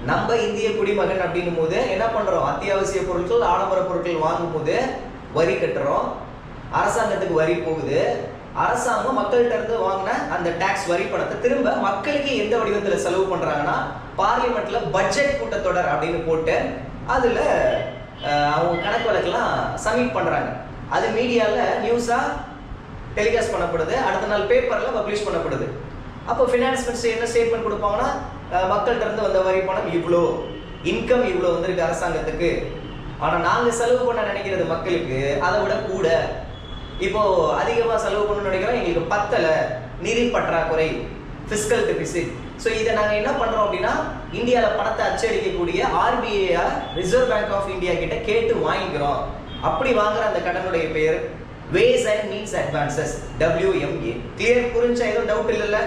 நம்ம இந்திய குடிமகன் அப்படின்னும் போது என்ன பண்றோம், அத்தியாவசிய பொருட்கள் ஆடம்பர பொருட்கள் வாங்கும் போது வரி கட்டுறோம், அரசாங்கத்துக்கு வரி போகுது, அரசாங்கம் மக்கள்கிட்ட இருந்து வாங்கின அந்த டாக்ஸ் வரி பணத்தை திரும்ப மக்களுக்கு எந்த வடிவத்தில் செலவு பண்றாங்கன்னா பார்லிமெண்ட்ல பட்ஜெட் கூட்டத்தொடர் அப்படின்னு போட்டு அதுல அவங்க கணக்கு வழக்கெல்லாம் சப்மிட் பண்றாங்க. அது மீடியால நியூஸா டெலிகாஸ்ட் பண்ணப்படுது, அடுத்த நாள் பேப்பர்ல பப்ளிஷ் பண்ணப்படுது. அப்போ ஃபினான்ஸ் மினிஸ்டர் என்ன ஸ்டேட்மெண்ட் கொடுப்பாங்கன்னா, மக்கள்கிட்ட இருந்து வந்த வரி பணம் இவ்வளோ, இன்கம் இவ்வளோ வந்திருக்கு அரசாங்கத்துக்கு, ஆனா நாங்க செலவு பண்ண நினைக்கிறது மக்களுக்கு அதை விட கூட, இப்போ அதிகமா செலவு பண்ணணும்னு நினைக்கிறோம், எங்களுக்கு பத்தல, நிதி பற்றாக்குறை, பிஸ்கல் டெபிசிட். ஸோ இதை நாங்க என்ன பண்றோம் அப்படின்னா இந்தியாவில் பணத்தை அச்சடிக்கக்கூடிய RBI reserve bank of India கிட்ட கேட்டு வாங்கிக்கிறோம். அப்படி வாங்குற அந்த கடனுடைய பெயர் ways and means advances, WMA. Clear? புரிஞ்சா எதுவும் டவுட் இல்லைல்ல?